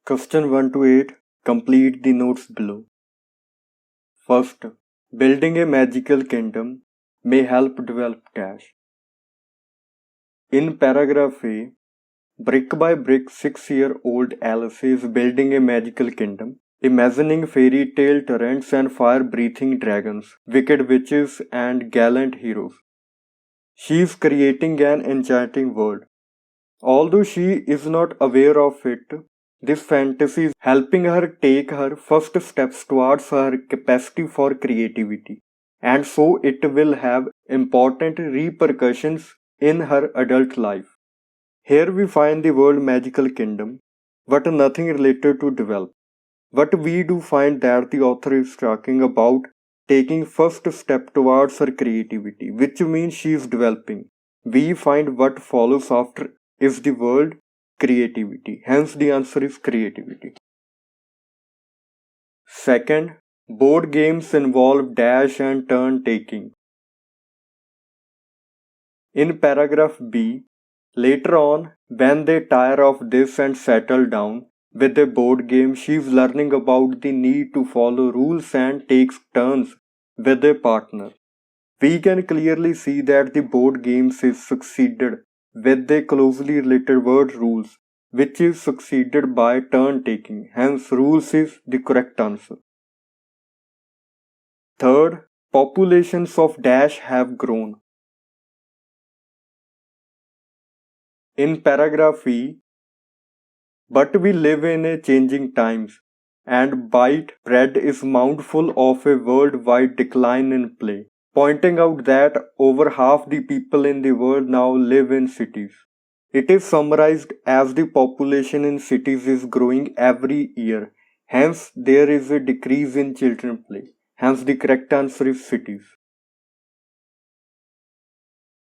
Question 1 to 8. Complete the notes below. First, building a magical kingdom may help develop dash. In paragraph A, brick by brick 6-year-old Alice is building a magical kingdom, imagining fairy tale torrents and fire-breathing dragons, wicked witches and gallant heroes. She is creating an enchanting world. Although she is not aware of it, this fantasy is helping her take her first steps towards her capacity for creativity, and so it will have important repercussions in her adult life. Here we find the word magical kingdom, but nothing related to develop. But we do find that the author is talking about taking first step towards her creativity, which means she is developing. We find what follows after is the word creativity. Hence the answer is creativity. Second, board games involve dash and turn taking. In paragraph B, later on, when they tire of this and settle down with a board game, she is learning about the need to follow rules and takes turns with a partner. We can clearly see that the board games is succeeded with the closely related word rules, which is succeeded by turn taking. Hence, rules is the correct answer. Third, populations of dash have grown. In paragraph E, but we live in a changing times, and byte bread is mouthful of a worldwide decline in play, pointing out that over half the people in the world now live in cities. It is summarized as the population in cities is growing every year, hence there is a decrease in children play. Hence the correct answer is cities.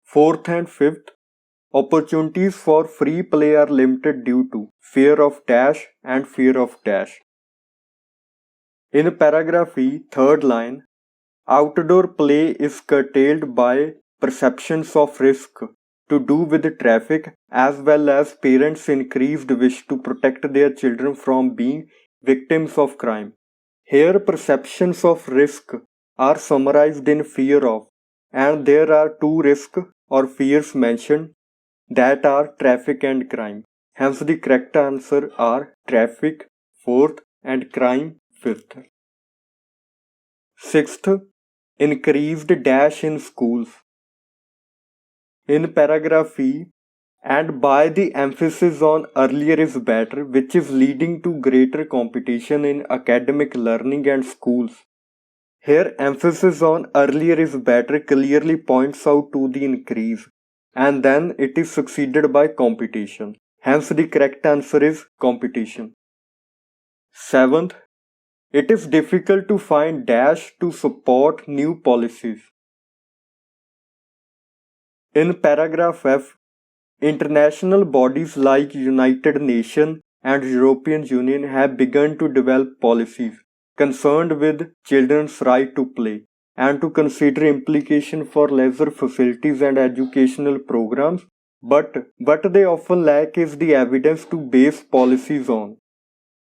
Fourth and fifth, opportunities for free play are limited due to fear of dash and fear of dash. In paragraph E, third line, outdoor play is curtailed by perceptions of risk to do with traffic as well as parents' increased wish to protect their children from being victims of crime. Here, perceptions of risk are summarized in fear of, and there are two risks or fears mentioned that are traffic and crime. Hence, the correct answer are traffic, fourth, and crime, fifth. Sixth, increased dash in schools. In paragraph E, and by the emphasis on earlier is better, which is leading to greater competition in academic learning and schools. Here, emphasis on earlier is better clearly points out to the increase, and then it is succeeded by competition. Hence, the correct answer is competition. Seventh, it is difficult to find dash to support new policies. In paragraph F, international bodies like United Nations and European Union have begun to develop policies concerned with children's right to play and to consider implication for leisure facilities and educational programs, but what they often lack is the evidence to base policies on.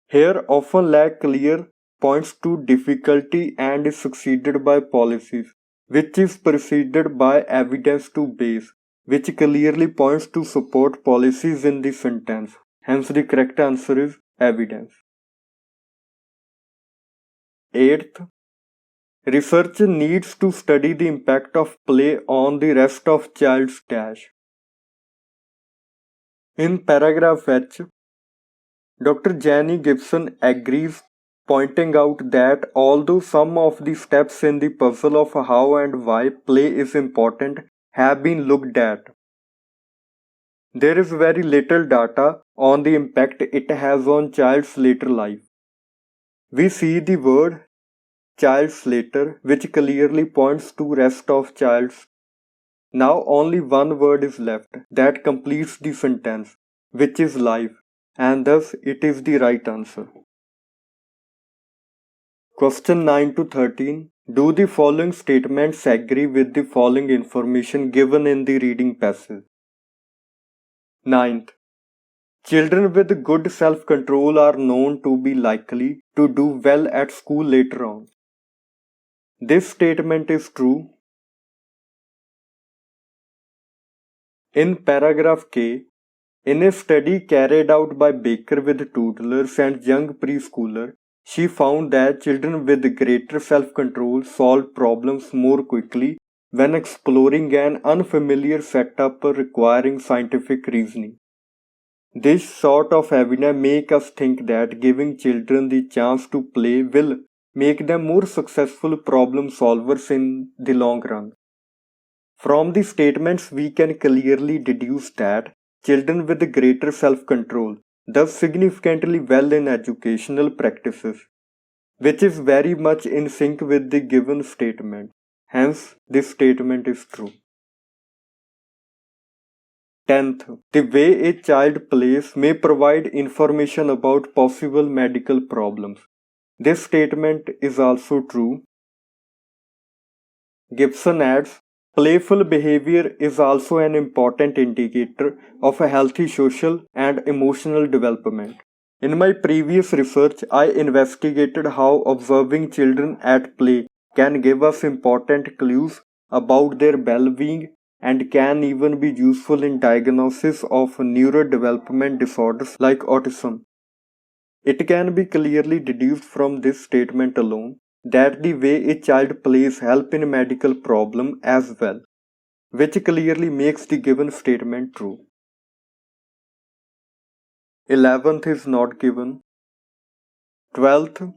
Here often lack clear points to difficulty and is succeeded by policies, which is preceded by evidence to base, which clearly points to support policies in the sentence. Hence the correct answer is evidence. Eighth, research needs to study the impact of play on the rest of child's dash. In paragraph H, Dr. Jenny Gibson agrees, pointing out that although some of the steps in the puzzle of how and why play is important have been looked at, there is very little data on the impact it has on child's later life. We see the word child's later, which clearly points to rest of child's. Now only one word is left that completes the sentence, which is life, and thus it is the right answer. Question 9 to 13. Do the following statements agree with the following information given in the reading passage? Ninth, Children with good self-control are known to be likely to do well at school later on. This statement is true. In paragraph K, in a study carried out by Baker with toddlers and young preschoolers, she found that children with greater self-control solve problems more quickly when exploring an unfamiliar setup requiring scientific reasoning. This sort of evidence makes us think that giving children the chance to play will make them more successful problem solvers in the long run. From the statements, we can clearly deduce that children with greater self-control do significantly well in educational practices, which is very much in sync with the given statement. Hence, this statement is true. 10th, the way a child plays may provide information about possible medical problems. This statement is also true. Gibson adds, playful behavior is also an important indicator of a healthy social and emotional development. In my previous research, I investigated how observing children at play can give us important clues about their well-being and can even be useful in diagnosis of neurodevelopment disorders like autism. It can be clearly deduced from this statement alone that the way a child plays help in medical problem as well, which clearly makes the given statement true. 11th is not given. 12th,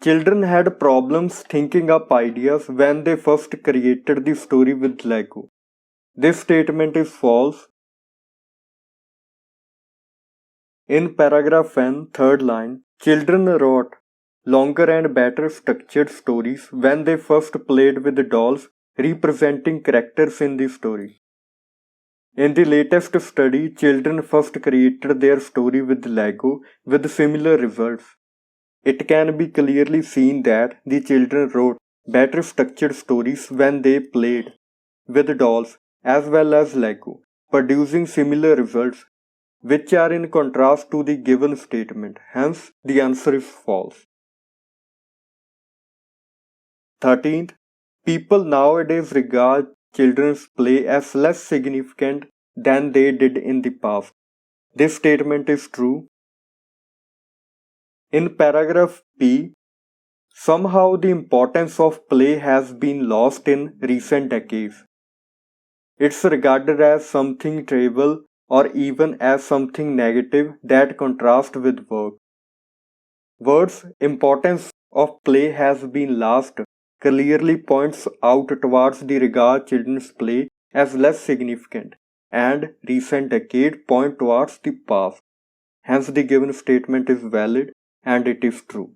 children had problems thinking up ideas when they first created the story with Lego. This statement is false. In paragraph N, third line, children wrote longer and better structured stories when they first played with the dolls representing characters in the story. In the latest study, children first created their story with Lego with similar results. It can be clearly seen that the children wrote better structured stories when they played with dolls as well as Lego, producing similar results, which are in contrast to the given statement. Hence, the answer is false. 13th, people nowadays regard children's play as less significant than they did in the past. This statement is true. In paragraph P, somehow the importance of play has been lost in recent decades. It's regarded as something trivial or even as something negative that contrasts with work. Words importance of play has been lost clearly points out towards the regard children's play as less significant, and recent decade point towards the past. Hence the given statement is valid and it is true.